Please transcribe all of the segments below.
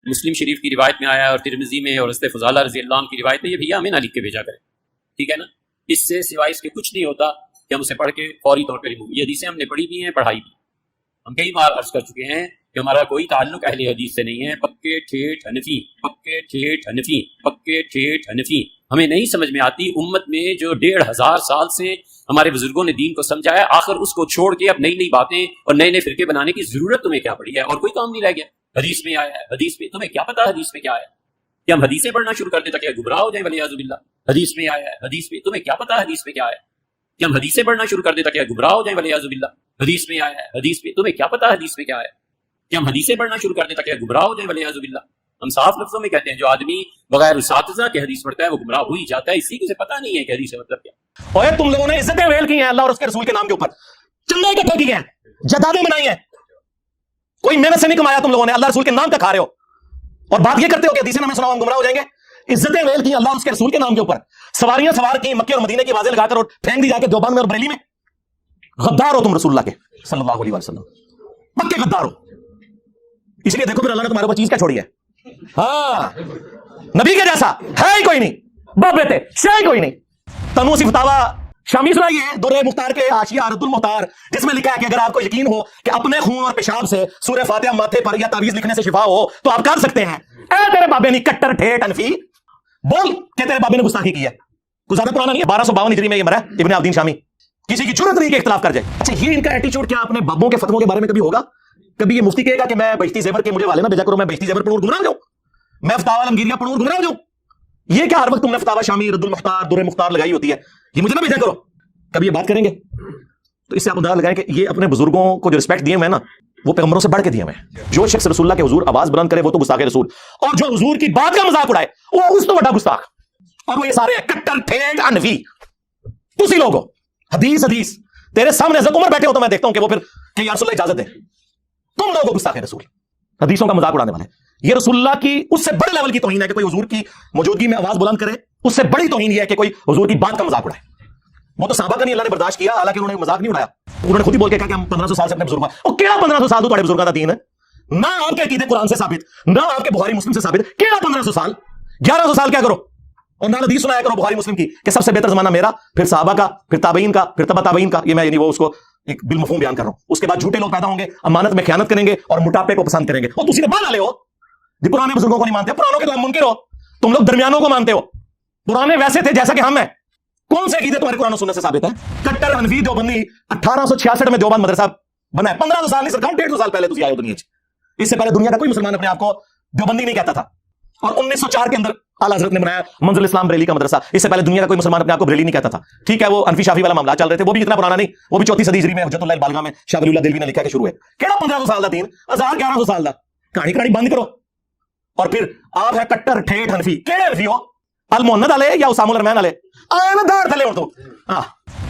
مسلم شریف کی روایت میں آیا ہے اور ترمذی میں اور حضرت فضالہ رضی اللہ عنہ کی روایت میں، یہ بھیا ہمیں نہ لکھ کے بھیجا کرے، ٹھیک ہے نا؟ اس سے سوائے اس کے کچھ نہیں ہوتا کہ ہم اسے پڑھ کے فوری طور پر یہ حدیثیں ہم نے پڑھی بھی ہیں، پڑھائی بھی۔ ہم کئی بار عرض کر چکے ہیں کہ ہمارا کوئی تعلق اہل حدیث سے نہیں ہے، پکے ٹھیٹ حنفی، پکے ٹھیٹ حنفی، پکے ٹھیٹ حنفی۔ ہمیں نہیں سمجھ میں آتی امت میں جو 1500 سال سے ہمارے بزرگوں نے دین کو سمجھا ہے، آخر اس کو چھوڑ کے اب نئی نئی باتیں اور نئے نئے فرقے بنانے کی ضرورت تمہیں کیا پڑی ہے؟ اور کوئی کام نہیں رہ گیا۔ حدیث میں آیا ہے، حدیث میں تمہیں کیا پتا حدیث میں کیا ہے؟ کہ ہم حدیثیں پڑھنا شروع کر دیں تاکہ گمراہ ہو جائیں ولیعاذ باللہ۔ حدیث میں آیا ہے، حدیث میں تمہیں کیا پتا حدیث میں کیا ہے؟ کہ ہم حدیثیں پڑھنا شروع کر دیں تاکہ گمراہ ہو جائیں ولیعاذ باللہ۔ حدیث میں آیا ہے، حدیث میں تمہیں کیا پتا حدیث میں کیا ہے؟ کہ ہم حدیثیں پڑھنا شروع کر دیں تاکہ گمراہ ہو جائیں ولیعاذ باللہ۔ ہم صاف لفظوں میں کہتے ہیں جو آدمی بغیر اساتذہ کے حدیث پڑھتا ہے وہ گمراہ ہو ہی جاتا ہے، اسی کو سے پتہ نہیں ہے کہ حدیث کا مطلب کیا۔ اور تم لوگوں نے عزتیں ویل کی ہیں اللہ اور اس کے رسول کے نام کے اوپر، چندے اکٹھے کیے ہیں، جدادیں بنائی ہیں، کوئی محنت سے نہیں کمایا تم لوگوں نے، اللہ رسول کے نام کا کھا رہے ہو اور بات یہ کرتے ہو کہ حدیثیں ہمیں سناؤ ہم گمراہ ہو جائیں گے۔ عزتیں ویل کی اللہ اور اس کے رسول کے نام کے اوپر، سواریاں سوار کی مکے اور مدینے کی آوازیں لگا کر اور پھینک دی جا کے دیوبند میں اور بریلی میں۔ غدار ہو تم رسول اللہ کے صلی اللہ علیہ وسلم، پکے غدار ہو۔ اس لیے دیکھو پھر اللہ نے تمہارے اوپر چیز کیا چھوڑی ہے؟ ہاں، نبی کے جیسا ہے ہی کوئی نہیں، باپ بیٹے شے ہی کوئی نہیں۔ تنو اسی فتاوا شامی سنائیے ہے درہ مختار کے حاشیہ رد المختار، جس میں لکھا ہے کہ اگر آپ کو یقین ہو کہ اپنے خون اور پیشاب سے سورہ فاتحہ ماتھے پر یا تعویذ لکھنے سے شفا ہو تو آپ کر سکتے ہیں۔ اے تیرے بابے نے کٹر ٹھیٹ انفی، بول کہ تیرے بابے نے گستاخی کی ہے۔ کوئی زیادہ پرانا نہیں ہے، 1252 ہجری میں یہ مرا ابن عابدین شامی، کسی کی جرت نہیں کہ اختلاف کر جائے۔ اچھا یہ ان کا ایٹیچیوڈ کیا اپنے بابوں کے فتووں کے بارے میں کبھی ہوگا؟ کبھی یہ مفتی کہے گا کہ میں بہشتی زیور کے مجھے والے نہ بھیجا کرو، میں بہشتی زیور پڑھوں گمراہ ہو جاؤں، میں فتاوی عالمگیریہ پڑھوں گمراہ ہو جاؤں؟ یہ کیا ہر وقت تم نے فتاوی شامی رد المختار درہ مختار لگائی ہوتی ہے، یہ مجھے نہ بھیجا کرو؟ کبھی یہ بات کریں گے تو اس سے آپ اندازہ لگائیں کہ یہ اپنے بزرگوں کو جو رسپیکٹ دیے ہوئے ہیں نا وہ پیغمبروں سے بڑھ کے دیے ہوئے ہیں۔ جو شخص رسول اللہ کے حضور آواز بلند کرے وہ تو گستاخ رسول، اور جو حضور کی بات کا مذاق اڑائے وہ اس تو بڑا گستاخ، اور وہ یہ سارے کٹر ٹھیٹ انفی تسی لوگ ہو۔ حدیث حدیث تیرے سامنے حضرت عمر بیٹھے ہو تو میں دیکھتا ہوں کہ وہ پھر کہ یا رسول اللہ اجازت دے، تم لوگوں کو گستاخ رسول، حدیثوں کا مذاق اڑانے والے۔ یہ رسول اللہ کی اس سے بڑے لیول کی توہین ہے کہ کوئی حضور کی موجودگی میں آواز بلند کرے، اس سے بڑی توہین یہ ہے کہ کوئی حضور کی بات کا مذاق اڑائے۔ وہ تو صحابہ کا نہیں اللہ نے برداشت کیا، حالانکہ انہوں نے مذاق نہیں اڑایا، انہوں نے خود ہی بول کے کہا کہ ہم 1500 سال سے اپنے بزرگوں اور کیا 1500 سال تو تمہارے بزرگوں کا دین ہے، نہ آپ کے عقیدے قرآن سے ثابت، نہ آپ کے بخاری مسلم سے ثابت، کیا 1500 سال 1100 سال کیا کرو؟ اور نہ حدیث سنایا کرو بخاری مسلم کی کہ سب سے بہتر زمانہ میرا، پھر صحابہ کا، پھر تابعین کا، پھر تبع تابعین کا۔ یہ میں یعنی وہ اس کو ایک بالمفہوم بیان کر رہا ہوں۔ اس کے بعد جھوٹے لوگ پیدا ہوں گے، امانت میں خیانت کریں گے اور موٹاپے کو پسند کریں گے، اور تسی نے بال لے ہو جی پرانے بزرگوں کو نہیں مانتے، پرانوں کے تو ہم منکر ہو، تم لوگ درمیانوں کو مانتے ہو، پرانے ویسے تھے جیسا کہ ہم ہیں۔ کون سے عقیدے تمہارے قرآن و سنت سے ثابت ہے؟ کٹر حنفی دیوبندی 1866 میں دیوبند مدرسہ بنا ہے، 1500 سال نہیں سر 150 سال پہلے تسی آئے ہو دنیا چ۔ اس سے پہلے دنیا کا کوئی مسلمان اپنے آپ کو دیوبندی نہیں کہتا تھا، اور 1904 کے اندر اعلیٰ حضرت نے بنایا منزل اسلام بریلی کا مدرسہ۔ اس سے پہلے دنیا کا کوئی مسلمان اپنے آپ کو بریلی نہیں کہتا تھا، ٹھیک ہے؟ وہ انفی شافی والا معاملہ چل رہے تھے، وہ بھی اتنا پرانا نہیں، وہ بھی 4 صدی ہجری میں حجت اللہ البالغہ میں شاہ ولی اللہ دہلوی نے لکھا کہ شروع ہے۔ کیڑا 1500 سال دا دین، 1100 سال دا کہانی بند کرو۔ اور پھر آپ ہے کٹر ٹھیٹ حنفی، کیڑے حنفی ہو؟ المحنت والے یا اسام الرحمن والے؟ دار تھلے تو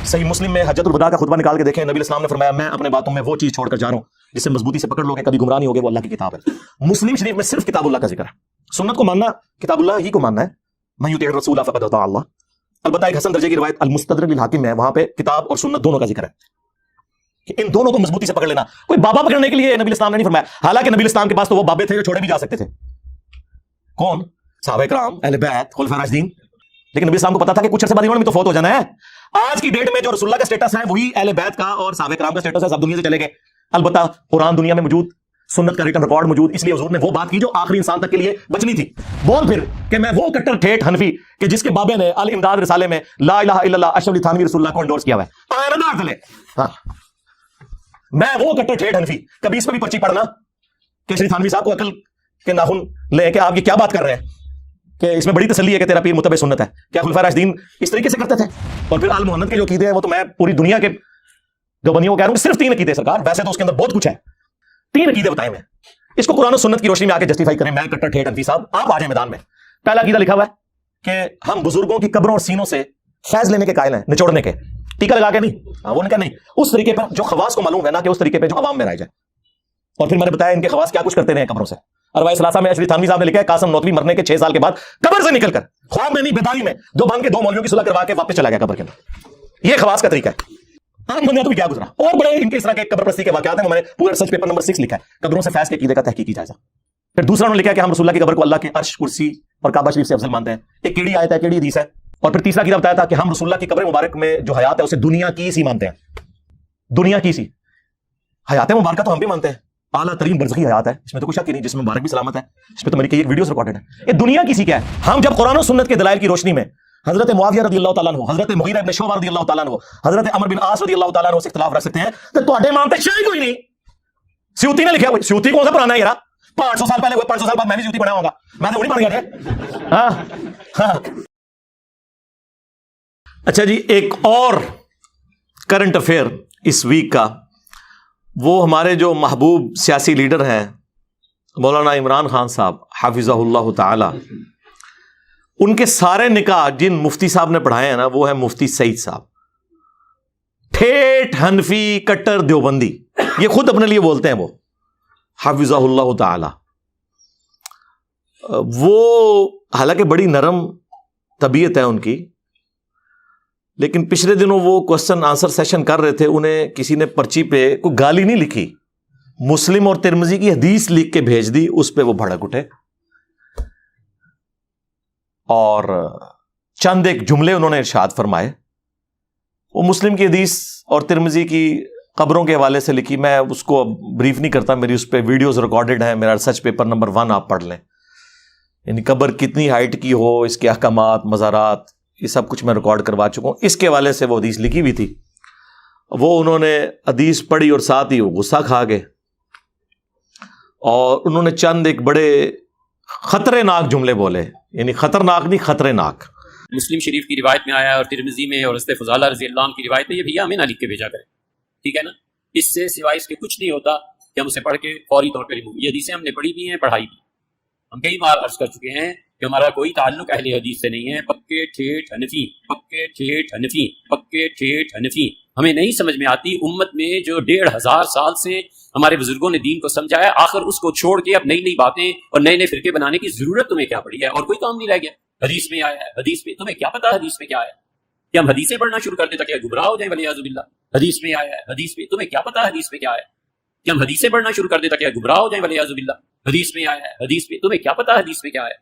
صحیح مسلم میں حجت الوداع کا خطبہ نکال کے دیکھیں، نبی اسلام نے فرمایا میں اپنے باتوں میں وہ چیز چھوڑ کر جا رہا ہوں جسے مضبوطی سے پکڑ لو گے کبھی گمراہ نہیں ہوگے، وہ اللہ کی کتاب ہے۔ مسلم شریف میں صرف کتاب اللہ کا ذکر ہے، سنت کو ماننا کتاب اللہ ہی کو ماننا ہے، من یطع الرسول فقد اطاع اللہ۔ البتہ ایک حسن درجے کی روایت المستدرک للحاکم میں وہاں پہ کتاب اور سنت دونوں کا ذکر ہے کہ ان دونوں کو مضبوطی سے پکڑ لینا۔ کوئی بابا پکڑنے کے لیے نبی اسلام نے نہیں فرمایا، حالانکہ نبی اسلام کے پاس تو وہ بابے تھے جو چھوڑے بھی جا سکتے تھے، کون؟ صحابہ کرام، اہل بیت، خلفاء راشدین۔ لیکن نبی اسلام کو پتا تھا کہ کچھ عرصے بعد انہوں نے بھی تو فوت ہو جانا ہے۔ آج کی ڈیٹ میں جو رسول اللہ کا سٹیٹس ہے وہی اہل بیت کا اور صحابہ کرام کا سٹیٹس ہے، سب دنیا سے چلے گئے۔ البتہ قرآن دنیا میں موجود، سنت کا ریٹن ریکارڈ موجود، اس لیے حضور نے وہ بات کی جو آخری انسان تک کے لیے بچنی تھی۔ بول پھر کہ میں وہ کٹر ٹھیٹ حنفی کہ جس کے بابے نے الامداد رسالے میں لا الہ الا اللہ اشرف علی تھانوی رسول اللہ کو انڈورس کیا ہوا ہے۔ ہاں، میں وہ کٹر ٹھیٹ حنفی، کبھی اس پہ بھی پرچی پڑھنا کہ شری تھانوی صاحب کو عقل کے ناخن لے کہ آپ یہ کیا بات کر رہے ہیں، کہ اس میں بڑی تسلی ہے کہ تیرا پیر متبع سنت ہے، کیا خلفاء راشدین اس طریقے سے کرتے تھے؟ اور پھر آل محمد کے جو عقیدے ہیں وہ تو میں پوری دنیا کے دیوبندیوں کو کہہ رہا ہوں صرف 3 عقیدے سرکار، ویسے تو اس کے اندر بہت کچھ ہے، 3 عقیدے بتائے میں، اس کو قرآن و سنت کی روشنی میں آ کے جسٹیفائی کریں۔ میں کٹر ٹھیٹ حنفی صاحب، آپ آ جائیں میدان میں۔ پہلا عقیدہ لکھا ہوا ہے کہ ہم بزرگوں کی قبروں اور سینوں سے فیض لینے کے قائل ہیں، نچوڑنے کے، ٹیکا لگا کے نہیں، وہ نے کہا نہیں، اس طریقے پر جو خواص کو معلوم ہے نا کہ اس طریقے پہ جو عوام میں رائج ہے۔ اور پھر میں نے بتایا ان کے خواص کیا کچھ کرتے رہے قبروں سے۔ روایت ثلاثہ میں اشرف تھانوی صاحب نے لکھا ہے قاسم نوتوی مرنے کے 6 سال کے بعد قبر سے نکل کر خواب میں نہیں بیداری میں دیوبند کے 2 مولویوں کی صلح کروا کے واپس چلا گیا قبر کے اندر۔ یہ خواص کا طریقہ ہے۔ عام بندہ تو کیا گزرا، اور بڑے ان کے اس طرح کے قبر پرستی کے واقعات ہیں، میں نے پورا ریسرچ پیپر نمبر 6 لکھا ہے، قبروں سے فیض کے عقیدے کا تحقیقی جائزہ۔ پھر دوسرا انہوں نے لکھا کہ ہم رسول اللہ کی قبر کو اللہ کے عرش، کرسی اور کعبہ شریف سے افضل مانتے ہیں. ایک کیڑی آیت ہے، کیڑی حدیث ہے. اور پھر تیسرا کتاب بتایا تھا کہ ہم رسول اللہ کی قبر مبارک میں جو حیات ہے اسے دنیا کی سی مانتے ہیں. دنیا کی سی حیات مبارکہ تو ہم بھی مانتے ہیں، اعلیٰ ترین برزخی حیات ہے، اس میں تو کوئی شک ہی نہیں، جس میں مبارک بھی سلامت ہے. اس پہ تو میری کئی ویڈیوز ریکارڈڈ ہیں. یہ دنیا کی سی کیا ہے؟ ہم جب قرآن و سنت کے دلائل کی روشنی میں حضرت معاویہ رضی اللہ تعالیٰ عنہ، حضرت مغیرہ ابن شعبہ رضی اللہ تعالیٰ عنہ، حضرت عمرو بن عاص رضی اللہ تعالیٰ عنہ سے اختلاف رکھ سکتے ہیں، تو تواڈے امام تے شے کوئی نہیں. سیوطی نے لکھا ہوا، سیوطی کون سا پرانا ہے یار؟ 500 سال پہلے ہوئے، 500 سال بعد میں بھی سیوطی پڑھا ہوں گا، میں تو نہیں پڑھ گیا تھا. ہاں ہاں. اچھا جی، ایک اور کرنٹ افیئر اس ویک کا، وہ ہمارے جو محبوب سیاسی لیڈر ہیں مولانا عمران خان صاحب حافظہ اللہ تعالی، ان کے سارے نکاح جن مفتی صاحب نے پڑھائے ہیں نا، وہ ہے مفتی سعید صاحب، ٹھیٹ حنفی کٹر دیوبندی، یہ خود اپنے لیے بولتے ہیں، وہ حافظہ اللہ تعالی. وہ حالانکہ بڑی نرم طبیعت ہے ان کی، لیکن پچھلے دنوں وہ کوسچن آنسر سیشن کر رہے تھے، انہیں کسی نے پرچی پہ کوئی گالی نہیں لکھی، مسلم اور ترمذی کی حدیث لکھ کے بھیج دی، اس پہ وہ بھڑک اٹھے اور چند ایک جملے انہوں نے ارشاد فرمائے. وہ مسلم کی حدیث اور ترمذی کی قبروں کے حوالے سے لکھی، میں اس کو بریف نہیں کرتا، میری اس پہ ویڈیوز ریکارڈڈ ہیں، میرا ریسرچ پیپر نمبر 1 آپ پڑھ لیں. یعنی قبر کتنی ہائٹ کی ہو، اس کے احکامات، مزارات، یہ سب کچھ میں ریکارڈ کروا چکا ہوں. اس کے حوالے سے وہ حدیث لکھی ہوئی تھی، وہ انہوں نے حدیث پڑھی اور ساتھ ہی وہ غصہ کھا گئے، اور انہوں نے چند ایک بڑے خطرے ناک جملے بولے، یعنی خطرناک نہیں، خطرے ناک. مسلم شریف کی روایت میں آیا ہے اور ترمذی میں اور حضرت فضالہ رضی اللہ عنہ کی روایت ہے، یہ بھیا ہمیں نہ لکھ کے بھیجا کرے، ٹھیک ہے نا. اس سے سوائے اس کے کچھ نہیں ہوتا کہ ہم اسے پڑھ کے فوری طور پہ ریموو. یہ حدیثیں ہم نے پڑھی بھی ہیں، پڑھائی بھی. ہم کئی بار عرض کر چکے ہیں کہ ہمارا کوئی تعلق اہل حدیث سے نہیں ہے. پکے ٹھیٹ حنفی، پکے ٹھیٹ حنفی، پکے ٹھیٹ حنفی. ہمیں نہیں سمجھ میں آتی امت میں جو 1500 سال سے ہمارے بزرگوں نے دین کو سمجھا ہے، آخر اس کو چھوڑ کے اب نئی نئی باتیں اور نئے نئے فرقے بنانے کی ضرورت تمہیں کیا پڑی ہے؟ اور کوئی کام نہیں رہ گیا. حدیث میں آیا ہے، حدیث میں تمہیں کیا پتا حدیث میں کیا ہے؟ کہ ہم حدیثیں پڑھنا شروع کر دیں تاکہ گمراہ ہو جائیں ولیعاذ باللہ. حدیث میں آیا ہے، حدیث میں تمہیں کیا پتا حدیث میں کیا ہے؟ کہ ہم حدیثیں پڑھنا شروع کر دیں تاکہ گمراہ ہو جائیں ولیعاذ باللہ. حدیث میں آیا ہے، حدیث میں تمہیں کیا پتا حدیث میں کیا ہے؟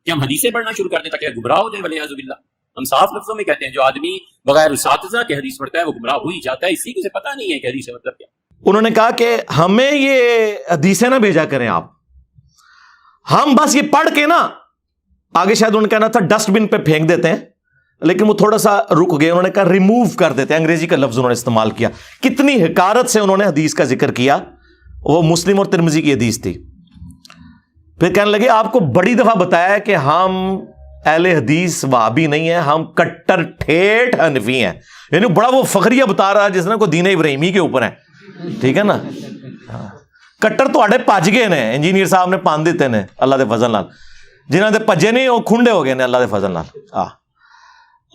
کہ ہم حدیثیں پڑھنا شروع کر دیں تاکہ گمراہ ہو جائیں ولیعاذ باللہ. ہم صاف لفظوں میں کہتے ہیں جو آدمی بغیر اساتذہ کے حدیث پڑھتا ہے وہ گمراہ ہو ہی جاتا ہے، اسی کو سے پتہ نہیں ہے کہ حدیث کا مطلب کیا. انہوں نے کہا کہ ہمیں یہ حدیثیں نہ بھیجا کریں آپ، ہم بس یہ پڑھ کے نا، آگے شاید انہوں نے کہنا تھا ڈسٹ بن پہ پھینک دیتے ہیں، لیکن وہ تھوڑا سا رک گئے، انہوں نے کہا ریموو کر دیتے ہیں. انگریزی کا لفظ انہوں نے استعمال کیا. کتنی حقارت سے انہوں نے حدیث کا ذکر کیا. وہ مسلم اور ترمذی کی حدیث تھی. پھر کہنے لگے آپ کو بڑی دفعہ بتایا ہے کہ ہم اہل حدیث وہابی نہیں ہیں، ہم کٹر ٹھیٹ حنفی ہیں. یعنی بڑا وہ فخریہ بتا رہا ہے جس نے کوئی دین ابراہیمی کے اوپر ہے، ٹھیک ہے نا. کٹر تو آڈے پج گئے نے، انجینئر صاحب نے پان دیتے نے اللہ دے فضل نال، جنہاں دے پجے نہیں وہ کھنڈے ہو گئے نے اللہ دے فضل نال.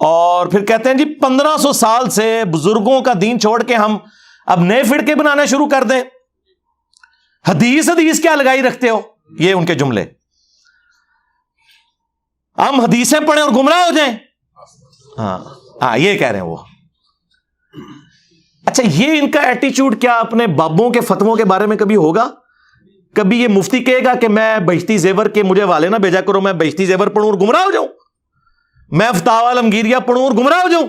اور پھر کہتے ہیں جی 1500 سال سے بزرگوں کا دین چھوڑ کے ہم اب نئے فرقے بنانا شروع کر دیں. حدیث کیا لگائی رکھتے ہو؟ یہ ان کے جملے. ہم حدیثیں پڑھیں اور گمراہ ہو جائیں. ہاں یہ کہہ رہے ہیں وہ. اچھا یہ ان کا ایٹیچیوڈ کیا اپنے بابوں کے فتووں کے بارے میں کبھی ہوگا؟ کبھی یہ مفتی کہے گا کہ میں بہشتی زیور کے مجھے والے نہ بھیجا کرو، میں بہشتی زیور پڑھوں اور گمراہ ہو جاؤں؟ میں فتاوی عالمگیریہ پڑھوں اور گمراہ ہو جاؤں؟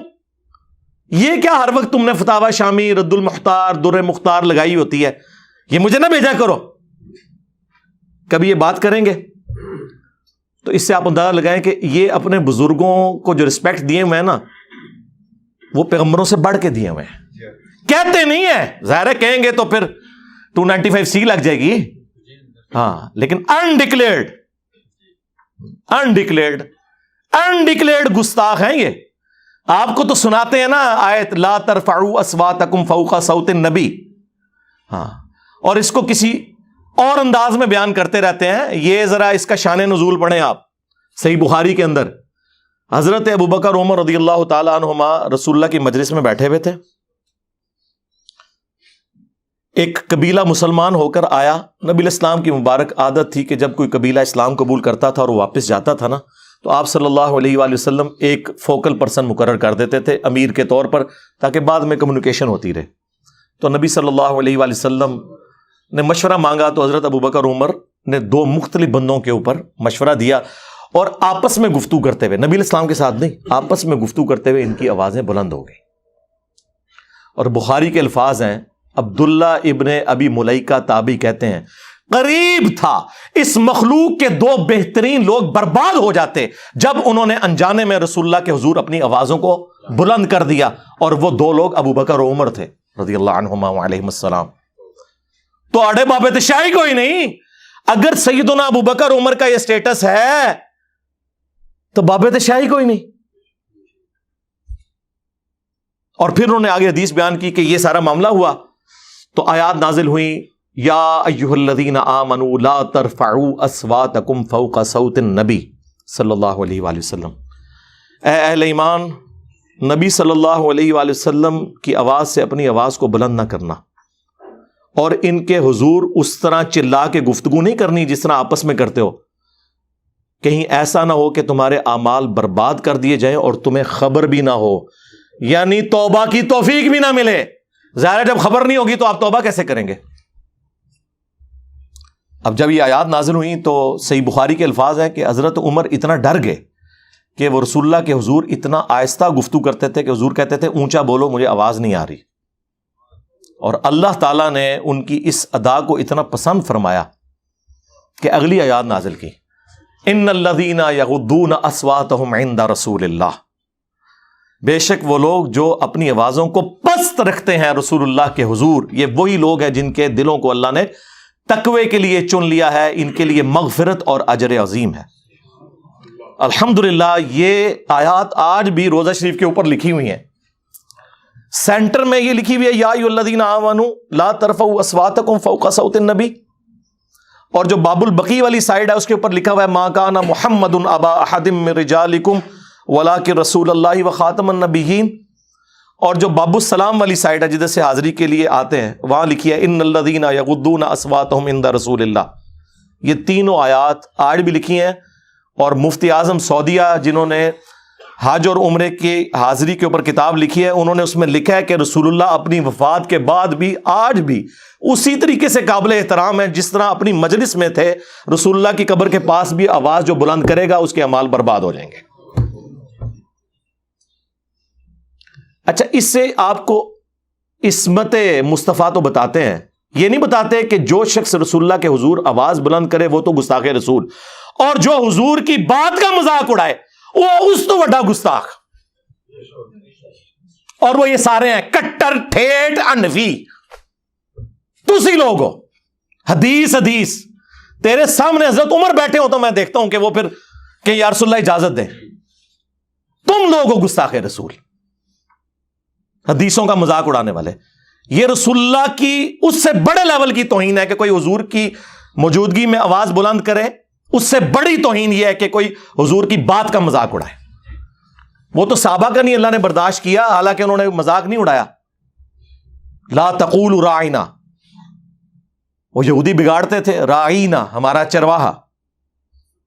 یہ کیا ہر وقت تم نے فتاوی شامی، رد المختار، در مختار لگائی ہوتی ہے، یہ مجھے نہ بھیجا کرو؟ کبھی یہ بات کریں گے؟ تو اس سے آپ اندازہ لگائیں کہ یہ اپنے بزرگوں کو جو رسپیکٹ دیے ہوئے ہیں نا، وہ پیغمبروں سے بڑھ کے دیے ہوئے ہیں. کہتے نہیں ہیں، ظاہر ہے کہیں گے تو پھر 295C لگ جائے گی. ہاں لیکن انڈکلیئرڈ گستاخ ہیں یہ. آپ کو تو سناتے ہیں نا آیت لا ترفعوا اصواتکم فوق صوت النبی، ہاں، اور اس کو کسی اور انداز میں بیان کرتے رہتے ہیں. یہ ذرا اس کا شان نزول پڑھیں آپ. صحیح بخاری کے اندر حضرت ابوبکر عمر رضی اللہ تعالی عنہما رسول اللہ کی مجلس میں بیٹھے ہوئے تھے. ایک قبیلہ مسلمان ہو کر آیا. نبی الاسلام کی مبارک عادت تھی کہ جب کوئی قبیلہ اسلام قبول کرتا تھا اور وہ واپس جاتا تھا نا، تو آپ صلی اللہ علیہ وآلہ وسلم ایک فوکل پرسن مقرر کر دیتے تھے امیر کے طور پر، تاکہ بعد میں کمیونیکیشن ہوتی رہے. تو نبی صلی اللہ علیہ وآلہ وسلم نے مشورہ مانگا تو حضرت ابوبکر عمر نے دو مختلف بندوں کے اوپر مشورہ دیا اور آپس میں گفتگو کرتے ہوئے، نبی علیہ السلام کے ساتھ نہیں، آپس میں گفتگو کرتے ہوئے ان کی آوازیں بلند ہو گئی. اور بخاری کے الفاظ ہیں، عبداللہ ابن ابی ملیکہ تابعی کہتے ہیں قریب تھا اس مخلوق کے دو بہترین لوگ برباد ہو جاتے جب انہوں نے انجانے میں رسول اللہ کے حضور اپنی آوازوں کو بلند کر دیا، اور وہ دو لوگ ابو بکر و عمر تھے رضی اللہ عنہما وعلیہم السلام. تو آڑے بابے تو شاہی کوئی نہیں. اگر سیدنا ابو بکر عمر کا یہ سٹیٹس ہے تو بابے تو شاہی کوئی نہیں. اور پھر انہوں نے آگے حدیث بیان کی کہ یہ سارا معاملہ ہوا تو آیات نازل ہوئی، یا ایھا الذین آمنوا لا ترفعوا اصواتکم فوق صوت النبی صلی اللہ علیہ وآلہ وسلم. اے اہل ایمان، نبی صلی اللہ علیہ وآلہ وسلم کی آواز سے اپنی آواز کو بلند نہ کرنا، اور ان کے حضور اس طرح چلا کے گفتگو نہیں کرنی جس طرح آپس میں کرتے ہو. کہیں ایسا نہ ہو کہ تمہارے اعمال برباد کر دیے جائیں اور تمہیں خبر بھی نہ ہو، یعنی توبہ کی توفیق بھی نہ ملے. ظاہر جب خبر نہیں ہوگی تو آپ توبہ کیسے کریں گے؟ اب جب یہ آیات نازل ہوئیں تو صحیح بخاری کے الفاظ ہیں کہ حضرت عمر اتنا ڈر گئے کہ وہ رسول اللہ کے حضور اتنا آہستہ گفتگو کرتے تھے کہ حضور کہتے تھے اونچا بولو، مجھے آواز نہیں آ رہی. اور اللہ تعالیٰ نے ان کی اس ادا کو اتنا پسند فرمایا کہ اگلی آیات نازل کی، ان الذین یغضون اصواتهم عند رسول اللہ. بے شک وہ لوگ جو اپنی آوازوں کو پست رکھتے ہیں رسول اللہ کے حضور، یہ وہی لوگ ہیں جن کے دلوں کو اللہ نے تقوی کے لیے چن لیا ہے، ان کے لیے مغفرت اور اجر عظیم ہے. الحمدللہ یہ آیات آج بھی روضہ شریف کے اوپر لکھی ہوئی ہیں. سینٹر میں یہ لکھی ہوئی ہے، یا ایھا الذین آمنوا لا ترفعوا اصواتکم فوق صوت النبی. اور جو باب البقی والی سائڈ ہے اس کے اوپر لکھا ہوا ہے ما کان محمد ابا احد من رجالکم ولکن رسول اللہ وخاتم النبیین. اور جو باب السلام والی سائڈ ہے جدھر سے حاضری کے لیے آتے ہیں وہاں لکھی ہے ان الذین یغضون اصواتهم عند رسول اللہ. یہ تینوں آیات آج بھی لکھی ہیں، اور مفتی اعظم سعودیہ جنہوں نے حج اور عمرے کی حاضری کے اوپر کتاب لکھی ہے، انہوں نے اس میں لکھا ہے کہ رسول اللہ اپنی وفات کے بعد بھی آج بھی اسی طریقے سے قابل احترام ہے جس طرح اپنی مجلس میں تھے. رسول اللہ کی قبر کے پاس بھی آواز جو بلند کرے گا اس کے اعمال برباد ہو جائیں گے. اچھا، اس سے آپ کو عصمت مصطفیٰ تو بتاتے ہیں، یہ نہیں بتاتے کہ جو شخص رسول اللہ کے حضور آواز بلند کرے وہ تو گستاخ رسول، اور جو حضور کی بات کا مذاق اڑائے وہ اس تو بڑا گستاخ. اور وہ یہ سارے ہیں کٹر ٹھیٹ انفی. تسی لوگ ہو حدیث تیرے سامنے حضرت عمر بیٹھے ہو تو میں دیکھتا ہوں کہ وہ پھر کہ یا رسول اللہ اجازت دیں. تم لوگ ہو گستاخ رسول، حدیثوں کا مذاق اڑانے والے. یہ رسول اللہ کی اس سے بڑے لیول کی توہین ہے کہ کوئی حضور کی موجودگی میں آواز بلند کرے. اس سے بڑی توہین یہ ہے کہ کوئی حضور کی بات کا مذاق اڑائے. وہ تو صحابہ کا نہیں اللہ نے برداشت کیا، حالانکہ انہوں نے مذاق نہیں اڑایا. لا تقولوا راعینا، وہ یہودی بگاڑتے تھے راعینا ہمارا چرواہا.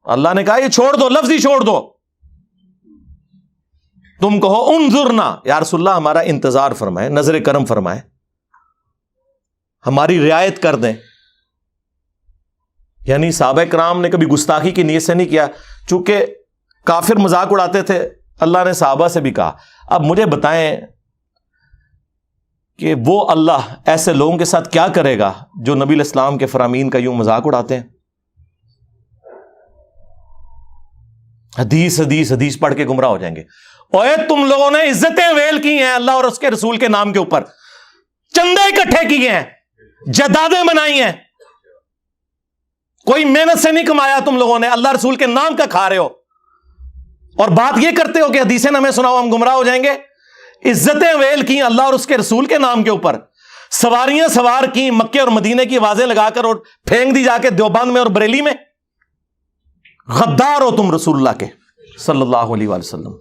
اللہ نے کہا یہ چھوڑ دو، لفظ ہی چھوڑ دو. تم کہو انظرنا، یا رسول اللہ ہمارا انتظار فرمائے، نظر کرم فرمائے، ہماری رعایت کر دیں. یعنی صحابہ کرام نے کبھی گستاخی کی نیت سے نہیں کیا. چونکہ کافر مذاق اڑاتے تھے، اللہ نے صحابہ سے بھی کہا اب مجھے بتائیں کہ وہ اللہ ایسے لوگوں کے ساتھ کیا کرے گا جو نبی علیہ السلام کے فرامین کا یوں مذاق اڑاتے ہیں. حدیث پڑھ کے گمراہ ہو جائیں گے. اوے تم لوگوں نے عزتیں ویل کی ہیں اللہ اور اس کے رسول کے نام کے اوپر، چندے اکٹھے کیے ہیں، جدادیں بنائی ہیں، کوئی محنت سے نہیں کمایا تم لوگوں نے، اللہ رسول کے نام کا کھا رہے ہو، اور بات یہ کرتے ہو کہ حدیثیں ہمیں سناؤ ہم گمراہ ہو جائیں گے. عزتیں ویل کی اللہ اور اس کے رسول کے نام کے اوپر، سواریاں سوار کی مکے اور مدینے کی آوازیں لگا کر اور پھینک دی جا کے دیوبند میں اور بریلی میں. غدار ہو تم رسول اللہ کے صلی اللہ علیہ وآلہ وسلم،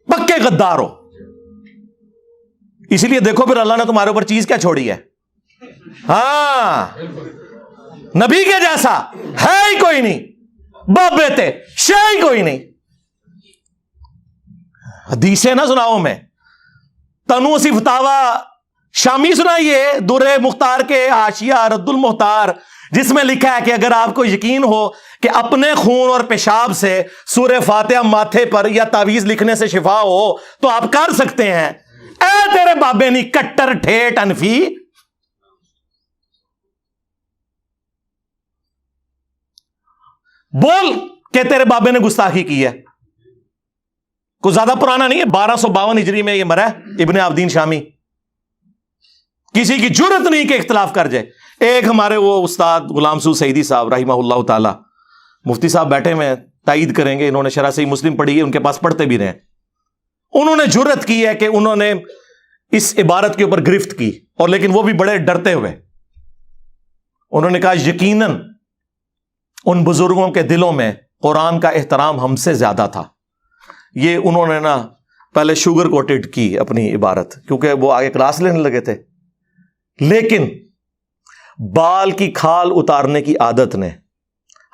پکے غدار ہو. اسی لیے دیکھو پھر اللہ نے تمہارے اوپر چیز کیا چھوڑی ہے. ہاں، نبی کے جیسا ہے ہی کوئی نہیں، باپ بیٹے شے ہی کوئی نہیں. حدیثیں نہ سناؤ میں، تنو سی فتاوا شامی سنائیے، در مختار کے حاشیہ رد المختار جس میں لکھا ہے کہ اگر آپ کو یقین ہو کہ اپنے خون اور پیشاب سے سورہ فاتحہ ماتھے پر یا تعویذ لکھنے سے شفا ہو تو آپ کر سکتے ہیں. اے تیرے بابے نہیں کٹر ٹھیٹ انفی, بول کہ تیرے بابے نے گستاخی کی ہے. کوئی زیادہ پرانا نہیں ہے, 1252 ہجری میں یہ مرا ہے ابن عابدین شامی. کسی کی جرت نہیں کہ اختلاف کر جائے. ایک ہمارے وہ استاد غلام سعود سعیدی صاحب رحمہ اللہ تعالی, مفتی صاحب بیٹھے ہوئے تائید کریں گے, انہوں نے شرح صحیح مسلم پڑھی ہے, ان کے پاس پڑھتے بھی رہے. انہوں نے جرت کی ہے کہ انہوں نے اس عبارت کے اوپر گرفت کی, اور لیکن وہ بھی بڑے ڈرتے ہوئے. انہوں نے کہا یقیناً ان بزرگوں کے دلوں میں قرآن کا احترام ہم سے زیادہ تھا. یہ انہوں نے نا پہلے شوگر کوٹڈ کی اپنی عبارت, کیونکہ وہ آگے کلاس لینے لگے تھے. لیکن بال کی کھال اتارنے کی عادت نے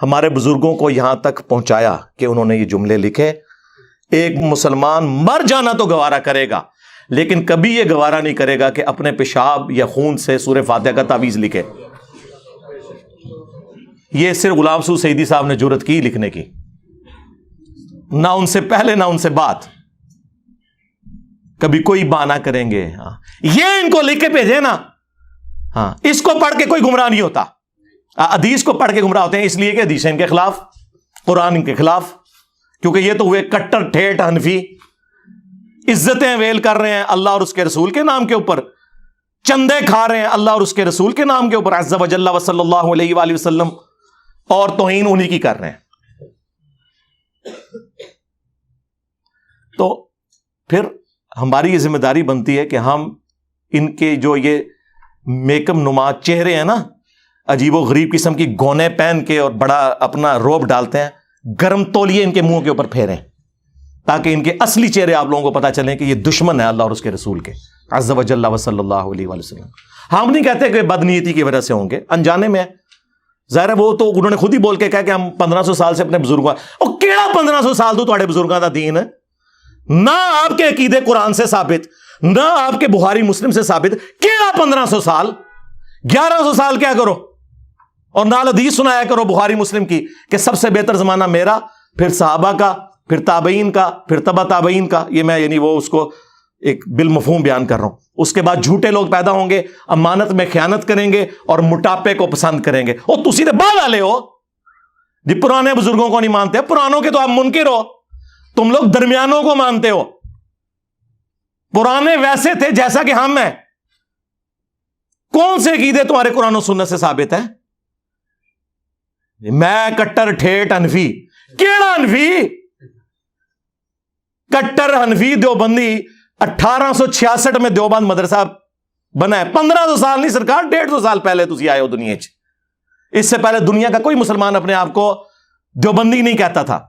ہمارے بزرگوں کو یہاں تک پہنچایا کہ انہوں نے یہ جملے لکھے. ایک مسلمان مر جانا تو گوارا کرے گا, لیکن کبھی یہ گوارا نہیں کرے گا کہ اپنے پیشاب یا خون سے سورہ فاتحہ کا تعویذ لکھے. یہ صرف غلام سعود سعیدی صاحب نے جرت کی لکھنے کی, نہ ان سے پہلے نہ ان سے بعد. کبھی کوئی بہانہ کریں گے, ہاں یہ ان کو لکھ کے بھیجے نا, ہاں اس کو پڑھ کے کوئی گمراہ نہیں ہوتا. حدیث کو پڑھ کے گمراہ ہوتے ہیں اس لیے کہ حدیث ان کے خلاف, قرآن ان کے خلاف, کیونکہ یہ تو ہوئے کٹر ٹھیٹ حنفی. عزتیں ویل کر رہے ہیں اللہ اور اس کے رسول کے نام کے اوپر, چندے کھا رہے ہیں اللہ اور اس کے رسول کے نام کے اوپر عز و جل و صلی اللہ علیہ وآلہ وسلم, اور توہین انہی کی کر رہے ہیں. تو پھر ہماری یہ ذمہ داری بنتی ہے کہ ہم ان کے جو یہ میکم نما چہرے ہیں نا, عجیب و غریب قسم کی گونے پہن کے اور بڑا اپنا روب ڈالتے ہیں, گرم تولیے ان کے منہ کے اوپر پھیریں تاکہ ان کے اصلی چہرے آپ لوگوں کو پتا چلیں کہ یہ دشمن ہے اللہ اور اس کے رسول کے عز و جل و صلی اللہ علیہ وآلہ وسلم. ہم نہیں کہتے کہ بدنیتی کی وجہ سے ہوں گے, انجانے میں. ظاہر ہے وہ تو انہوں نے خود ہی بول کے کہا کہ ہم 1500 سال سے اپنے بزرگوں, اور کیڑا 1500 سال تو تھوڑے بزرگوں کا دین ہے, نہ آپ کے عقیدے قرآن سے ثابت, نہ آپ کے بخاری مسلم سے ثابت. کیڑا 1500 سال, 1100 سال کیا کرو, اور نال حدیث سنایا کرو بخاری مسلم کی کہ سب سے بہتر زمانہ میرا, پھر صحابہ کا, پھر تابعین کا, پھر تبع تابعین کا. یہ میں یعنی وہ اس کو ایک بالمفہوم بیان کر رہا ہوں. اس کے بعد جھوٹے لوگ پیدا ہوں گے, امانت میں خیانت کریں گے اور موٹاپے کو پسند کریں گے. اور تسی تو بعد والے ہو جی, پرانے بزرگوں کو نہیں مانتے, پرانوں کے تو آپ منکر ہو, تم لوگ درمیانوں کو مانتے ہو. پرانے ویسے تھے جیسا کہ ہم ہیں. کون سے عقیدے تمہارے قرآن و سنت سے ثابت ہے؟ میں کٹر ٹھیٹ حنفی. کیڑا حنفی؟ کٹر حنفی دیوبندی 1866 میں دیوبند مدرسہ بنا ہے. 1500 سال نہیں سرکار, 150 سال پہلے تسی آئے ہو دنیا چ. اس سے پہلے دنیا کا کوئی مسلمان اپنے آپ کو دیوبندی نہیں کہتا تھا.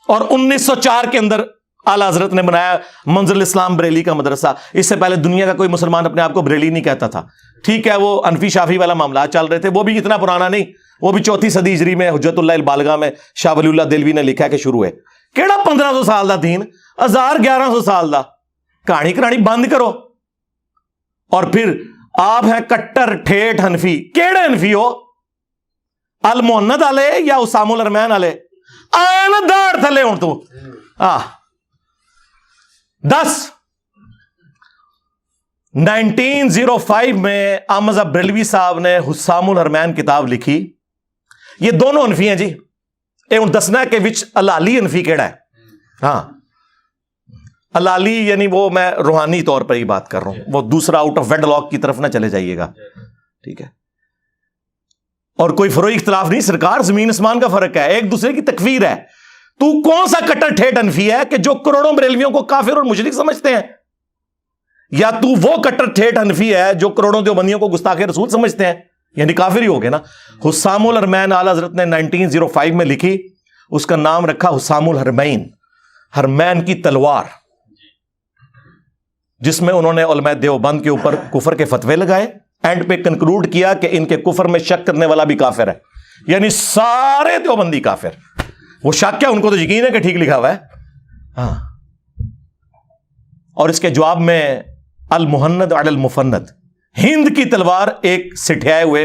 اور 1904 کے اندر اعلی حضرت نے بنایا منزل اسلام بریلی کا مدرسہ. اس سے پہلے دنیا کا کوئی مسلمان اپنے آپ کو بریلی نہیں کہتا تھا. ٹھیک ہے, وہ انفی شافی والا معاملات چل رہے تھے, وہ بھی اتنا پرانا نہیں, وہ بھی 4 صدی ہجری میں حجت اللہ البالغہ میں شاہ ولی اللہ دلوی نے لکھا کہ شروع ہے. کیڑا 1500 سال دا دین, 1100 سال دا. کہانی کرانی بند کرو. اور پھر آپ ہیں کٹر ٹھیٹ حنفی. کیڑے حنفی ہو؟ المحند والے یا اسام الارمین والے؟ آئے نا داڑ تھلے ہوں تو 10 1905 میں احمد بریلوی صاحب نے حسام الحرمین کتاب لکھی. یہ دونوں حنفی ہیں جی. اے ہوں دسنا ہے کہ وچ الالی حنفی کیڑا ہے. ہاں الالی یعنی وہ میں روحانی طور پر ہی بات کر رہا ہوں, وہ دوسرا آؤٹ آف ویڈ لاک کی طرف نہ چلے جائیے گا, ٹھیک ہے. اور کوئی فروئی اختلاف نہیں سرکار, زمین اسمان کا فرق ہے, ایک دوسرے کی تکفیر ہے. تو کون سا کٹر ٹھیٹ حنفی ہے کہ جو کروڑوں بریلویوں کو کافر اور مشرک سمجھتے ہیں, یا تو وہ کٹر ٹھیٹ حنفی ہے جو کروڑوں دیوبندیوں کو گستاخ رسول سمجھتے ہیں, یعنی کافر ہی ہو گئے نا. حسام الحرمین اعلی حضرت نے 1905 میں لکھی, اس کا نام رکھا حسام الحرمین, حرمین کی تلوار, جس میں انہوں نے علماء دیوبند کے اوپر کفر کے فتوے لگائے. اینڈ پہ کنکلوڈ کیا کہ ان کے کفر میں شک کرنے والا بھی کافر ہے, یعنی سارے دیوبندی کافر. وہ شک کیا, ان کو تو یقین ہے کہ ٹھیک لکھا ہوا ہے. ہاں, اور اس کے جواب میں المحند علی المفند, ہند کی تلوار ایک سٹھائے ہوئے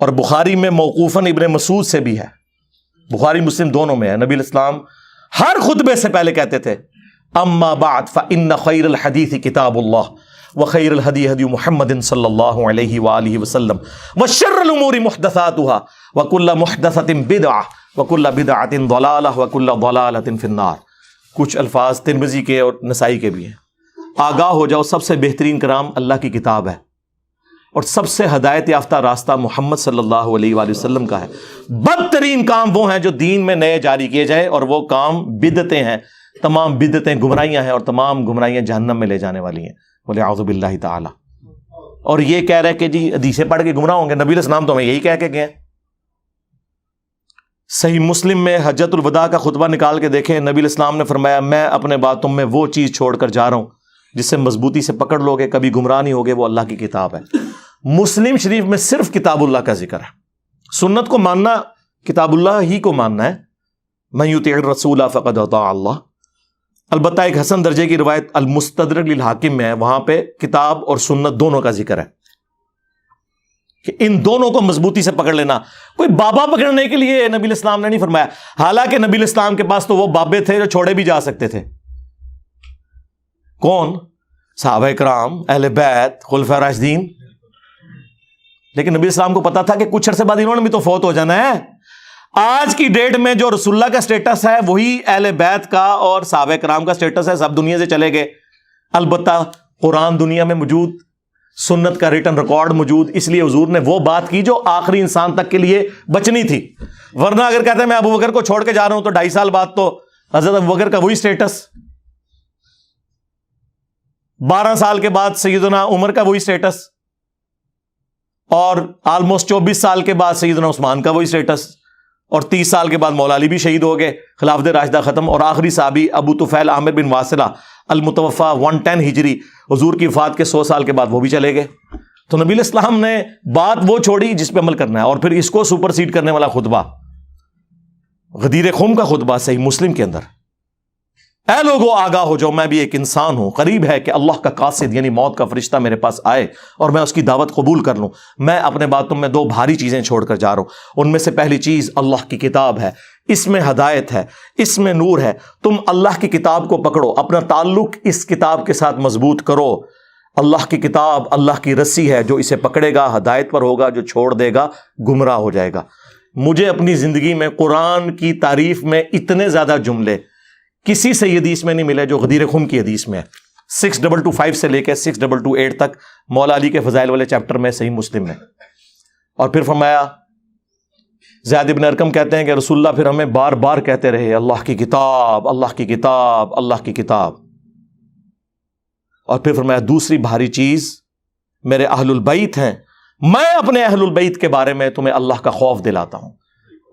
اور بخاری میں موقوفاً ابن مسعود سے بھی ہے، بخاری مسلم دونوں میں ہے، نبی الاسلام ہر خطبے سے پہلے کہتے تھے اما بعد فإن خیر الحدیث کتاب اللہ وخیر الہدی ہدی محمد صلی اللہ علیہ وآلہ وسلم وشر الامور محدثاتها وکل محدثۃ بدعہ وکل بدعۃ ضلالہ وکل ضلالۃ فی النار۔ کچھ الفاظ ترمذی کے اور نسائی کے بھی ہیں۔ آگاہ ہو جاؤ، سب سے بہترین کلام اللہ کی کتاب ہے، اور سب سے ہدایت یافتہ راستہ محمد صلی اللہ علیہ وآلہ وسلم کا ہے۔ بدترین کام وہ ہیں جو دین میں نئے جاری کیے جائے، اور وہ کام بدعتیں ہیں، تمام بدعتیں گمراہیاں ہیں، اور تمام گمراہیاں جہنم میں لے جانے والی ہیں، والعیاذ باللہ تعالی۔ اور یہ کہہ رہے کہ جی حدیثیں پڑھ کے گمراہ ہوں گے، نبی علیہ السلام تو ہمیں یہی کہہ کے گئے ہیں۔ صحیح مسلم میں حجۃ الوداع کا خطبہ نکال کے دیکھیں، نبی علیہ السلام نے فرمایا میں اپنے بعد تم میں وہ چیز چھوڑ کر جا رہا ہوں جس سے مضبوطی سے پکڑ لو گے، کبھی گمراہ نہیں ہوگے، وہ اللہ کی کتاب ہے۔ مسلم شریف میں صرف کتاب اللہ کا ذکر ہے۔ سنت کو ماننا کتاب اللہ ہی کو ماننا ہے، من یطع الرسول فقد اطاع اللہ۔ البتہ ایک حسن درجے کی روایت المستدرک للحاکم میں ہے، وہاں پہ کتاب اور سنت دونوں کا ذکر ہے کہ ان دونوں کو مضبوطی سے پکڑ لینا۔ کوئی بابا پکڑنے کے لیے نبی الاسلام نے نہیں فرمایا، حالانکہ نبی الاسلام کے پاس تو وہ بابے تھے جو چھوڑے بھی جا سکتے تھے۔ کون؟ صحابہ کرام، اہل بیت، خلفاء راشدین۔ لیکن نبی اسلام کو پتا تھا کہ کچھ عرصے بعد انہوں نے بھی تو فوت ہو جانا ہے۔ آج کی ڈیٹ میں جو رسول اللہ کا سٹیٹس ہے وہی اہل بیت کا اور صحابہ کرام کا سٹیٹس ہے، سب دنیا سے چلے گئے۔ البتہ قرآن دنیا میں موجود، سنت کا ریٹن ریکارڈ موجود، اس لیے حضور نے وہ بات کی جو آخری انسان تک کے لیے بچنی تھی۔ ورنہ اگر کہتے ہیں میں ابو بکر کو چھوڑ کے جا رہا ہوں تو 2.5 سال بعد تو حضرت ابو بکر کا وہی سٹیٹس، 12 سال کے بعد سیدنا عمر کا وہی سٹیٹس، اور آلموسٹ 24 سال کے بعد سیدنا عثمان کا وہی سٹیٹس، اور 30 سال کے بعد مولا علی بھی شہید ہو گئے، خلافت راشدہ ختم، اور آخری صحابی ابو طفیل عامر بن واصلہ المتوفا 110 ہجری، حضور کی وفات کے 100 سال کے بعد وہ بھی چلے گئے۔ تو نبی علیہ السلام نے بات وہ چھوڑی جس پہ عمل کرنا ہے، اور پھر اس کو سپر سیڈ کرنے والا خطبہ، غدیر خم کا خطبہ صحیح مسلم کے اندر، اے لوگو آگاہ ہو جاؤ، میں بھی ایک انسان ہوں، قریب ہے کہ اللہ کا قاصد یعنی موت کا فرشتہ میرے پاس آئے اور میں اس کی دعوت قبول کر لوں۔ میں اپنے بعد تم میں 2 بھاری چیزیں چھوڑ کر جا رہا ہوں، ان میں سے پہلی چیز اللہ کی کتاب ہے، اس میں ہدایت ہے، اس میں نور ہے، تم اللہ کی کتاب کو پکڑو، اپنا تعلق اس کتاب کے ساتھ مضبوط کرو۔ اللہ کی کتاب اللہ کی رسی ہے، جو اسے پکڑے گا ہدایت پر ہوگا، جو چھوڑ دے گا گمراہ ہو جائے گا۔ مجھے اپنی زندگی میں قرآن کی تعریف میں اتنے زیادہ جملے کسی صحیح حدیث میں نہیں ملے جو غدیر خم کی حدیث میں ہے۔ 6225 سے لے کے 6228 تک مولا علی کے فضائل والے چیپٹر میں صحیح مسلم میں۔ اور پھر فرمایا، زید بن ارقم کہتے ہیں کہ رسول اللہ پھر ہمیں بار بار کہتے رہے اللہ کی کتاب، اللہ کی کتاب، اللہ کی کتاب۔ اور پھر فرمایا دوسری بھاری چیز میرے اہل البیت ہیں، میں اپنے اہل البیت کے بارے میں تمہیں اللہ کا خوف دلاتا ہوں۔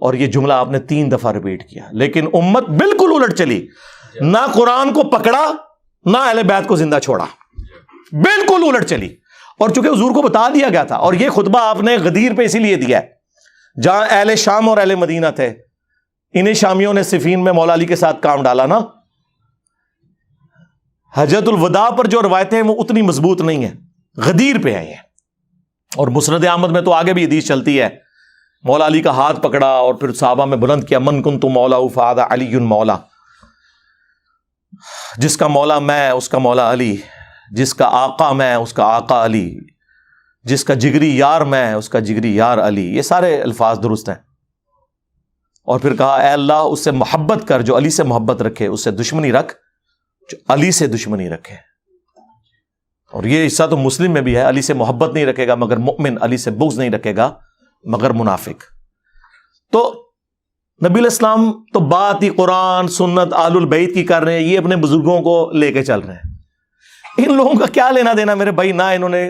اور یہ جملہ آپ نے 3 دفعہ ریپیٹ کیا، لیکن امت بالکل الٹ چلی، نہ قرآن کو پکڑا نہ اہل بیت کو زندہ چھوڑا، بالکل الٹ چلی۔ اور چونکہ حضور کو بتا دیا گیا تھا، اور یہ خطبہ آپ نے غدیر پہ اسی لیے دیا ہے جہاں اہل شام اور اہل مدینہ تھے، انہیں شامیوں نے صفین میں مولا علی کے ساتھ کام ڈالا نا۔ حجۃ الوداع پر جو روایتیں ہیں وہ اتنی مضبوط نہیں ہیں، غدیر پہ آئی ہیں۔ اور مسند احمد میں تو آگے بھی حدیث چلتی ہے، مولا علی کا ہاتھ پکڑا اور پھر صحابہ میں بلند کیا، من کنت مولا فہذا علی مولا، جس کا مولا میں اس کا مولا علی، جس کا آقا میں اس کا آقا علی، جس کا جگری یار میں اس کا جگری یار علی۔ یہ سارے الفاظ درست ہیں۔ اور پھر کہا اے اللہ اس سے محبت کر جو علی سے محبت رکھے، اس سے دشمنی رکھ جو علی سے دشمنی رکھے۔ اور یہ حصہ تو مسلم میں بھی ہے، علی سے محبت نہیں رکھے گا مگر مؤمن، علی سے بغض نہیں رکھے گا مگر منافق۔ تو نبی علیہ السلام تو بات ہی قرآن سنت آل البیت کی کر رہے ہیں، یہ اپنے بزرگوں کو لے کے چل رہے ہیں۔ ان لوگوں کا کیا لینا دینا میرے بھائی، نہ انہوں نے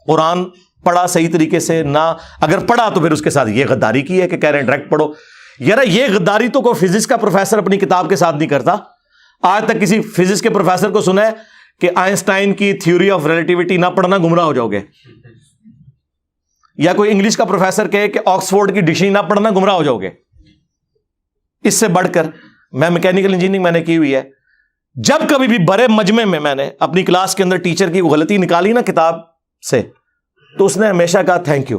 قرآن پڑھا صحیح طریقے سے، نہ اگر پڑھا تو پھر اس کے ساتھ یہ غداری کی ہے کہ کہہ رہے ہیں ڈائریکٹ پڑھو۔ یار یہ غداری تو کوئی فزکس کا پروفیسر اپنی کتاب کے ساتھ نہیں کرتا۔ آج تک کسی فزکس کے پروفیسر کو سنا ہے کہ آئنسٹائن کی تھیوری آف ریلیٹیوٹی نہ پڑھنا گمراہ ہو جاؤ گے، یا کوئی انگلش کا پروفیسر کہے کہ آکسفورڈ کی ڈکشنری نہ پڑھنا گمراہ ہو جاؤ گے۔ اس سے بڑھ کر میں میکینیکل انجینئرنگ میں نے کی ہوئی ہے، جب کبھی بھی بڑے مجمع میں میں نے اپنی کلاس کے اندر ٹیچر کی غلطی نکالی نا کتاب سے، تو اس نے ہمیشہ کہا تھینک یو،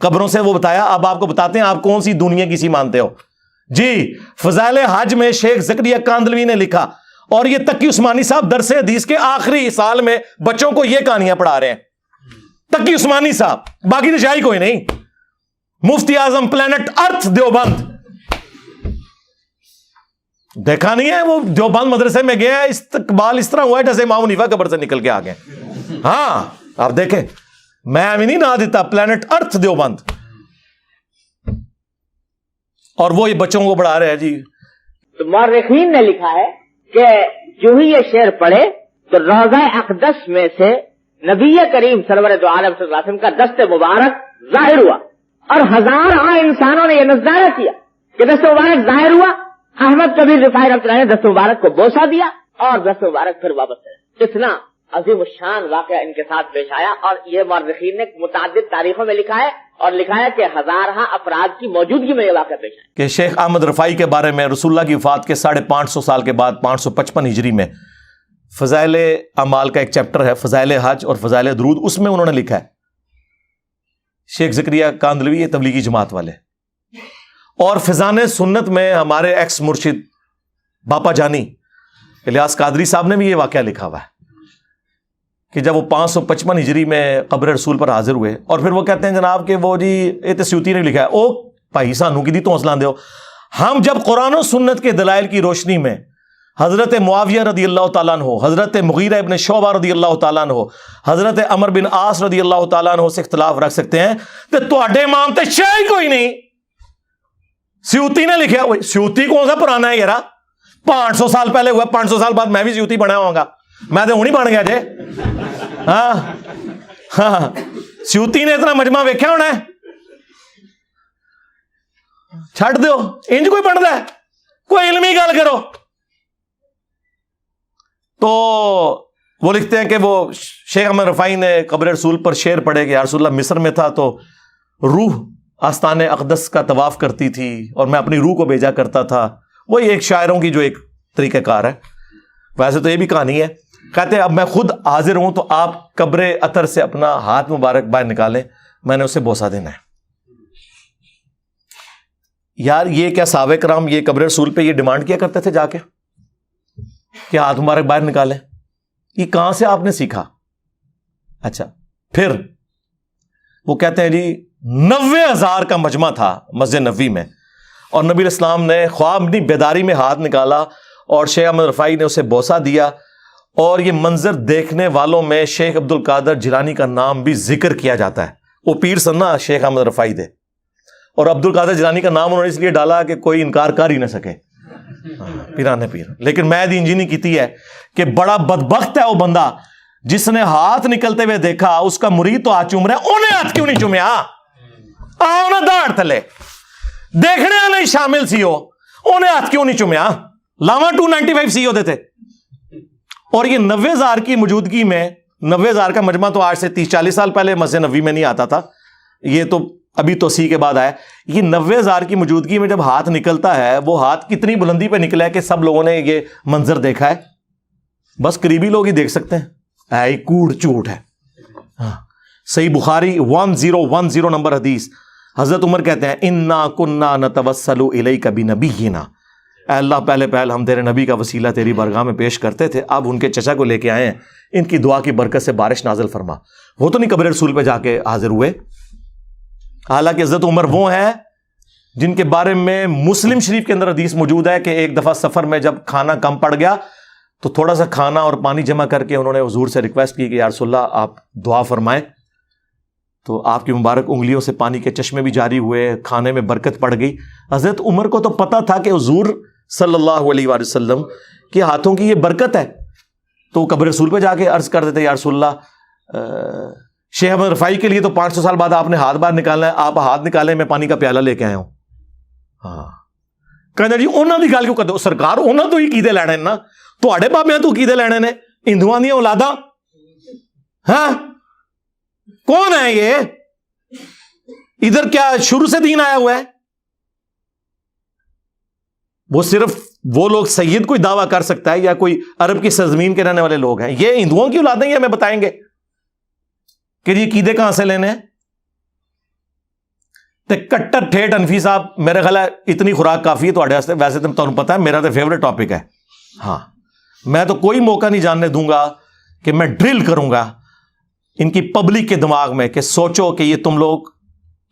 قبروں سے وہ بتایا. اب آپ کو بتاتے ہیں آپ کون سی دنیا کسی مانتے ہو. جی فضائل حج میں شیخ زکریا کاندلوی نے لکھا, اور یہ تقی عثمانی صاحب درس حدیث کے آخری سال میں بچوں کو یہ کہانیاں پڑھا رہے ہیں. تقی عثمانی صاحب, باقی تو شاہی کوئی نہیں. مفتی اعظم پلانٹ ارتھ دیوبند, دیکھا نہیں ہے وہ دیوبند مدرسے میں گیا, استقبال اس طرح ہوا ہے جیسے امام حنیفہ قبر سے نکل کے آ گئے. ہاں آپ دیکھیں, میں ابھی نہیں نہ دیتا, پلانٹ ارتھ دیوبند, اور وہ یہ بچوں کو پڑھا رہے ہیں. جی تو مورخین نے لکھا ہے کہ جو ہی یہ شعر پڑھے تو روضہ اقدس میں سے نبی کریم سرور دو عالم صلی اللہ علیہ وسلم کا دست مبارک ظاہر ہوا, اور ہزاروں انسانوں نے یہ نظارہ کیا کہ دست مبارک ظاہر ہوا. احمد کبیر رفاعی رحمۃ اللہ نے دست مبارک کو بوسہ دیا اور دست مبارک پھر واپس کرا. اتنا عظیم الشان واقعہ ان کے ساتھ پیش آیا, اور یہ مورخین نے متعدد تاریخوں میں لکھا ہے, اور لکھا ہے کہ ہزارہ افراد کی موجودگی میں یہ واقعہ پیش آیا کہ شیخ احمد رفاعی کے بارے میں رسول اللہ کی وفات کے 550 سال کے بعد 555 ہجری میں فضائل اعمال کا ایک چیپٹر ہے, فضائل حج اور فضائل درود, اس میں انہوں نے لکھا ہے. شیخ زکریا کاندلوی یہ تبلیغی جماعت والے, اور فضان سنت میں ہمارے ایکس مرشد باپا جانی الیاس قادری صاحب نے بھی یہ واقعہ لکھا ہوا ہے کہ جب وہ 555 ہجری میں قبر رسول پر حاضر ہوئے, اور پھر وہ کہتے ہیں جناب کہ وہ جی یہ سیوطی نے لکھا ہے, او بھائی سانو کی دی تو حوصلہ دو. ہم جب قرآن و سنت کے دلائل کی روشنی میں حضرت معاویہ رضی اللہ تعالیٰ عنہ, حضرت مغیرہ ابن شعبہ رضی اللہ تعالیٰ عنہ, حضرت عمر بن عاص رضی اللہ تعالیٰ عنہ سے اختلاف رکھ سکتے ہیں, تو تواڈے امام تے شے کوئی نہیں. سیوطی نے لکھا, سیوطی کون سا پرانا ہے یارا, 500 سال پہلے ہوا, 500 سال بعد میں بھی سیوطی بنا ہوں گا, میں تو ہوں ہی بن گیا جے. ہاں ہاں سیوطی نے اتنا مجمع ویکھیا ہونا ہے, چھڈ دیو انج کوئی بنتا ہے, کوئی علمی گل کرو. تو وہ لکھتے ہیں کہ وہ شیخ احمد رفاعی نے قبر رسول پر شعر پڑھے کہ یا رسول اللہ مصر میں تھا تو روح آستان اقدس کا طواف کرتی تھی اور میں اپنی روح کو بھیجا کرتا تھا. وہی ایک شاعروں کی جو ایک طریقہ کار ہے. ویسے تو یہ بھی کہانی ہے. کہتے ہیں اب میں خود حاضر ہوں تو آپ قبر اطہر سے اپنا ہاتھ مبارک باہر نکالیں, میں نے اسے بوسہ دینا ہے. یار یہ کیا صحابہ کرام یہ قبر رسول پہ یہ ڈیمانڈ کیا کرتے تھے جا کے کہ ہاتھ مبارک باہر نکالیں؟ یہ کہاں سے آپ نے سیکھا؟ اچھا پھر وہ کہتے ہیں جی 90,000 کا مجمع تھا مسجد نبوی میں, اور نبی علیہ السلام نے خواب اپنی بیداری میں ہاتھ نکالا اور شیخ احمد رفاعی نے اسے بوسہ دیا, اور یہ منظر دیکھنے والوں میں شیخ عبد القادر جیلانی کا نام بھی ذکر کیا جاتا ہے. وہ پیر سنا شیخ احمد رفاعی دے, اور عبد القادر جیلانی کا نام انہوں نے اس لیے ڈالا کہ کوئی انکار کر ہی نہ سکے, پیرانے پیر. لیکن میں دی انجینی کیتی ہے کہ بڑا بدبخت ہے وہ بندہ جس نے ہاتھ نکلتے ہوئے دیکھا, اس کا مرید تو ہاتھ چوم رہا ہے, انہیں ہاتھ کیوں نہیں چومیا؟ انہیں داڑ تلے دیکھنے والے شامل سی ہو, انہیں ہاتھ کیوں نہیں چومیا؟ لاما 295 سی ہوتے تھے. اور یہ 90,000 کی موجودگی میں, 90,000 کا مجمع تو آج سے 30-40 سال پہلے مسجد نبوی میں نہیں آتا تھا, یہ تو ابھی توسیع کے بعد آیا. یہ 90,000 کی موجودگی میں جب ہاتھ نکلتا ہے, وہ ہاتھ کتنی بلندی پہ نکلا ہے کہ سب لوگوں نے یہ منظر دیکھا ہے؟ بس قریبی لوگ ہی دیکھ سکتے ہیں. اے کوڑ جھوٹ ہے. صحیح بخاری 1010 نمبر حدیث, حضرت عمر کہتے ہیں انا کنا نتوسل الیک بنبینا, اے اللہ پہلے ہم تیرے نبی کا وسیلہ تیری بارگاہ میں پیش کرتے تھے, اب ان کے چچا کو لے کے آئے ہیں, ان کی دعا کی برکت سے بارش نازل فرما. وہ تو نہیں قبر رسول پہ جا کے حاضر ہوئے. حالانکہ حضرت عمر وہ ہیں جن کے بارے میں مسلم شریف کے اندر حدیث موجود ہے کہ ایک دفعہ سفر میں جب کھانا کم پڑ گیا تو تھوڑا سا کھانا اور پانی جمع کر کے انہوں نے حضور سے ریکویسٹ کی کہ یا رسول اللہ آپ دعا فرمائیں. تو آپ کی مبارک انگلیوں سے پانی کے چشمے بھی جاری ہوئے, کھانے میں برکت پڑ گئی. حضرت عمر کو تو پتا تھا کہ حضور صلی اللہ علیہ وآلہ وسلم کے ہاتھوں کی یہ برکت ہے, تو وہ قبر رسول پہ جا کے عرض کر دیتے یا رسول اللہ شیخ احمد رفاعی کے لیے تو 500 سال بعد آپ نے ہاتھ باہر نکالنا ہے, آپ ہاتھ نکالیں میں پانی کا پیالہ لے کے آیا ہوں. ہاں کہنا جی انہوں کی گل کیوں کرتے ہو سرکار, انہوں تو ہی کیدے لینے نا, تواڈے بابیاں تو کیدے لینے نے, ہندوؤں دی اولاداں. ہاں کون ہے یہ؟ ادھر کیا شروع سے دین آیا ہوا ہے؟ وہ صرف وہ لوگ سید کوئی دعویٰ کر سکتا ہے یا کوئی عرب کی سرزمین کے رہنے والے لوگ ہیں. یہ ہندوؤں کی اولادیں یہ ہمیں بتائیں گے کہ یہ عقیدے کہاں سے لینے ہیں. تے کٹر ٹھیٹ انفی صاحب میرے خیال ہے اتنی خوراک کافی ہے تواڈے واسطے. ویسے تو تمہیں پتہ ہے میرا تو فیوریٹ ٹاپک ہے. ہاں میں تو کوئی موقع نہیں جاننے دوں گا کہ میں ڈرل کروں گا ان کی پبلک کے دماغ میں کہ سوچو کہ یہ تم لوگ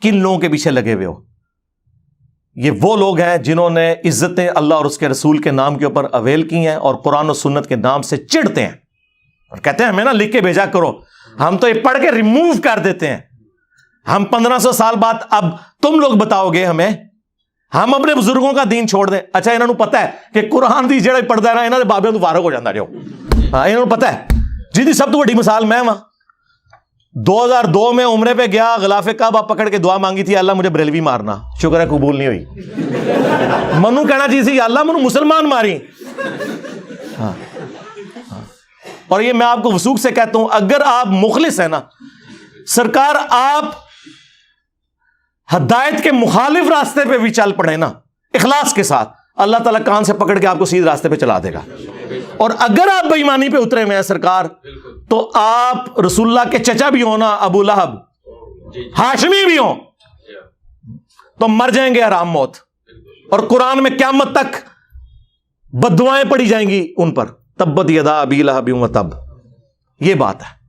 کن لوگوں کے پیچھے لگے ہوئے ہو. یہ وہ لوگ ہیں جنہوں نے عزتیں اللہ اور اس کے رسول کے نام کے اوپر اویل کی ہیں اور قرآن و سنت کے نام سے چڑھتے ہیں اور کہتے ہیں ہمیں نا لکھ کے بھیجا کرو. ہم تو یہ پڑھ کے ریموو کر دیتے ہیں. ہم 1500 سال بعد اب تم لوگ بتاؤ گے ہمیں ہم اپنے بزرگوں کا دین چھوڑ دیں. اچھا انہوں نے پتا ہے کہ قرآن دی جڑا پڑھتا ہے نا انہوں نے بابے تو فارغ ہو جاتا جو. ہاں انہوں نے پتا ہے. جی سب تو بڑی مثال میں وہاں 2002 میں عمرے پہ گیا, غلاف کعبہ پکڑ کے دعا مانگی تھی, اللہ مجھے بریلوی مارنا, شکر ہے قبول نہیں ہوئی. منو کہنا چاہیے تھی اللہ منو مسلمان ماری. ہاں اور یہ میں آپ کو وثوق سے کہتا ہوں اگر آپ مخلص ہیں نا, سرکار آپ ہدایت کے مخالف راستے پہ بھی چل پڑے نا اخلاص کے ساتھ, اللہ تعالیٰ کان سے پکڑ کے آپ کو سیدھے راستے پہ چلا دے گا. اور اگر آپ بے ایمانی پہ اترے ہوئے ہیں سرکار, تو آپ رسول اللہ کے چچا بھی ہو نا, ابو لہب ہاشمی بھی ہوں, تو مر جائیں گے حرام موت. اور قرآن میں قیامت تک بددعائیں پڑی جائیں گی ان پر, تبت یدا ابی لہب وتب. یہ بات ہے.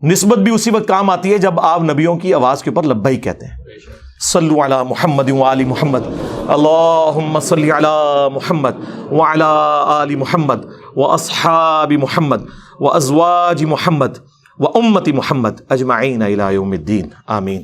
نسبت بھی اسی وقت کام آتی ہے جب آپ نبیوں کی آواز کے اوپر لبیک کہتے ہیں. صلو علی محمد وآل محمد, اللہم صلی علی محمد وعلی آل محمد واصحاب محمد وازواج محمد وامت محمد اجمعین الی یوم الدین. آمین.